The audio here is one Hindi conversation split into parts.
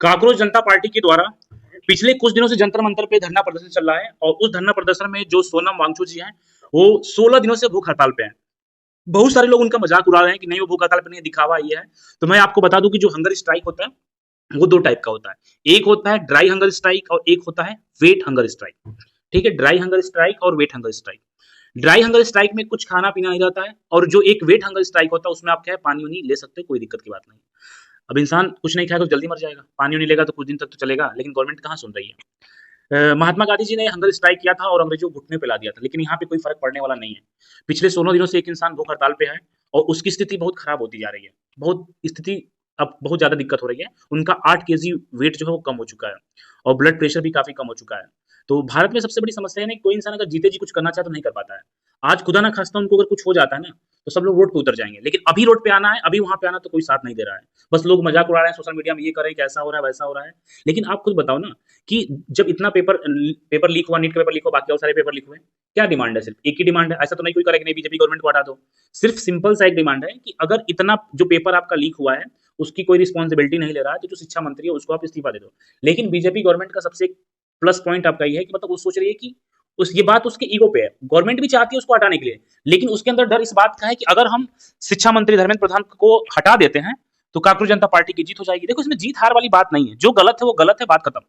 कांकरोच जनता पार्टी के द्वारा पिछले कुछ दिनों से जंतर मंतर पे धरना प्रदर्शन चल रहा है और उस धरना प्रदर्शन में जो सोनम वांगचुक जी हैं वो 16 दिनों से भूख हड़ताल पे हैं। बहुत सारे लोग उनका मजाक उड़ा रहे हैं कि नहीं वो भूख हड़ताल पे नहीं है, दिखावा ये है। तो मैं आपको बता दूं कि जो हंगर स्ट्राइक होता है वो दो टाइप का होता है। एक होता है ड्राई हंगर स्ट्राइक और एक होता है वेट हंगर स्ट्राइक। ठीक है, ड्राई हंगर स्ट्राइक और wet hunger strike. Dry hunger strike में कुछ खाना पीना नहीं रहता है और जो एक वेट हंगर स्ट्राइक होता है उसमें आप क्या है पानी वानी ले सकते हो, कोई दिक्कत की बात नहीं। अब इंसान कुछ नहीं खाएगा तो जल्दी मर जाएगा, पानी नहीं लेगा तो कुछ दिन तक तो चलेगा, लेकिन गवर्नमेंट कहाँ सुन रही है। महात्मा गांधी जी ने हंगर स्ट्राइक किया था और अंग्रेजों को घुटने पे ला दिया था, लेकिन यहाँ पे कोई फर्क पड़ने वाला नहीं है। पिछले 16 दिनों से एक इंसान भूख हड़ताल पे है और उसकी स्थिति बहुत खराब होती जा रही है। बहुत स्थिति अब बहुत ज्यादा दिक्कत हो रही है। उनका 8 केजी वेट जो है वो कम हो चुका है और ब्लड प्रेशर भी काफी कम हो चुका है। तो भारत में सबसे बड़ी समस्या है ना कि कोई इंसान अगर जीते जी कुछ करना चाहे तो नहीं कर पाता है। आज खुदा ना खास्ता उनको अगर कुछ हो जाता है ना तो सब लोग रोड पे उतर जाएंगे, लेकिन अभी रोड पे आना है, अभी वहां पे आना तो कोई साथ नहीं दे रहा है। बस लोग मजाक उड़ा रहे हैं सोशल मीडिया में, ये कर रहे हैं कैसा हो रहा है वैसा हो रहा है। लेकिन आप खुद बताओ ना कि जब इतना पेपर पेपर लीक हुआ, नीट का पेपर लीक हुआ, बाकी और सारे पेपर लीक हुए, क्या डिमांड है? सिर्फ एक ही डिमांड है। ऐसा तो नहीं कोई करेगा नहीं बीजेपी गवर्नमेंट को हटा दो। सिर्फ सिंपल सा एक डिमांड है कि अगर इतना जो पेपर आपका लीक हुआ है उसकी कोई रिस्पॉन्सिबिलिटी नहीं ले रहा है तो जो शिक्षा मंत्री है उसको आप इस्तीफा दे दो। लेकिन बीजेपी गवर्नमेंट का सबसे प्लस पॉइंट आपका ये है कि मतलब वो सोच रही है कि उस ये बात उसके ईगो पे है। गवर्नमेंट भी चाहती है उसको हटाने के लिए, लेकिन उसके अंदर डर इस बात का है कि अगर हम शिक्षा मंत्री धर्मेंद्र प्रधान को हटा देते हैं तो कांकरोच जनता पार्टी की जीत हो जाएगी। देखो इसमें जीत हार वाली बात नहीं है, जो गलत है वो गलत है, बात खत्म।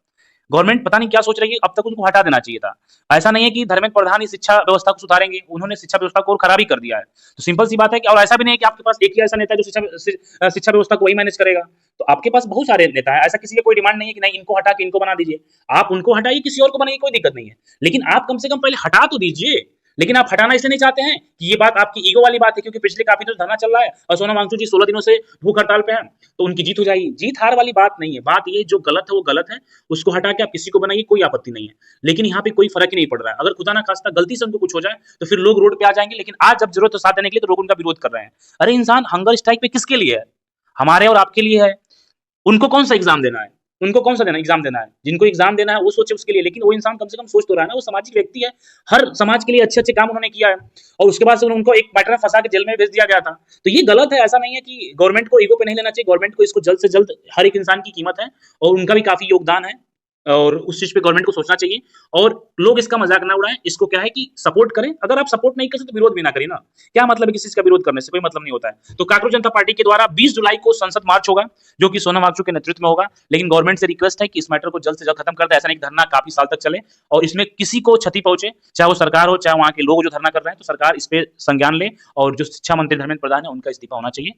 गवर्नमेंट पता नहीं क्या सोच रही है, अब तक उनको हटा देना चाहिए था। ऐसा नहीं है कि धर्मेंद्र प्रधान ही शिक्षा व्यवस्था को सुधारेंगे, उन्होंने शिक्षा व्यवस्था को और खराब ही कर दिया है। तो सिंपल सी बात है कि और ऐसा भी नहीं है कि आपके पास एक ही ऐसा नेता है जो शिक्षा व्यवस्था को वही मैनेज करेगा। तो आपके पास बहुत सारे नेता है, ऐसा किसी की कोई डिमांड नहीं है कि नहीं इनको हटा के इनको बना दीजिए। आप उनको हटाइए, किसी और को बनाइए, कोई दिक्कत नहीं है, लेकिन आप कम से कम पहले हटा तो दीजिए। लेकिन आप हटाना इसलिए नहीं चाहते हैं कि ये बात आपकी ईगो वाली बात है, क्योंकि पिछले काफी दिनों धरना चल रहा है और सोनम वांगचुक जी 16 दिनों से भूख हड़ताल पे हैं तो उनकी जीत हो जाएगी। जीत हार वाली बात नहीं है, बात ये जो गलत है वो गलत है, उसको हटा के आप किसी को बनाइए, कोई आपत्ति नहीं है। लेकिन यहाँ पे कोई फर्क ही नहीं पड़ रहा है। अगर खुदा ना खास्ता गलती से उनको कुछ हो जाए तो फिर लोग रोड पे आ जाएंगे, लेकिन आज जब जरूरत है साथ देने के लिए तो लोग उनका विरोध कर रहे हैं। अरे इंसान हंगर स्ट्राइक पे किसके लिए है? हमारे और आपके लिए है। उनको कौन सा एग्जाम देना है? उनको कौन सा देना एग्जाम देना है? जिनको एग्जाम देना है वो सोचे उसके लिए, लेकिन वो इंसान कम से कम सोच तो रहा है ना, वो सामाजिक व्यक्ति है। हर समाज के लिए अच्छे अच्छे काम उन्होंने किया है और उसके बाद से उनको एक मैटर में फंसा के जेल में भेज दिया गया था। तो ये गलत है। ऐसा नहीं है कि गवर्नमेंट को ईगो पे नहीं लेना चाहिए, गवर्नमेंट को इसको जल्द से जल्द, हर एक इंसान की कीमत है और उनका भी काफी योगदान है और उस चीज पे गवर्नमेंट को सोचना चाहिए। और लोग इसका मजाक ना उड़ाएं, इसको क्या है कि सपोर्ट करें। अगर आप सपोर्ट नहीं कर सकते तो विरोध भी ना करें ना। क्या मतलब है किसी चीज का विरोध करने से? कोई मतलब नहीं होता है। तो कांकरोच जनता पार्टी के द्वारा 20 जुलाई को संसद मार्च होगा जो कि सोनम वांगचुक के नेतृत्व में होगा। लेकिन गवर्नमेंट से रिक्वेस्ट है कि इस मैटर को जल्द से जल्द खत्म कर दे। ऐसा नहीं धरना काफी साल तक चले और इसमें किसी को क्षति पहुंचे, चाहे वो सरकार हो चाहे वहां के लोग जो धरना कर रहे हैं। तो सरकार इस पे संज्ञान ले और जो शिक्षा मंत्री धर्मेंद्र प्रधान है उनका इस्तीफा होना चाहिए।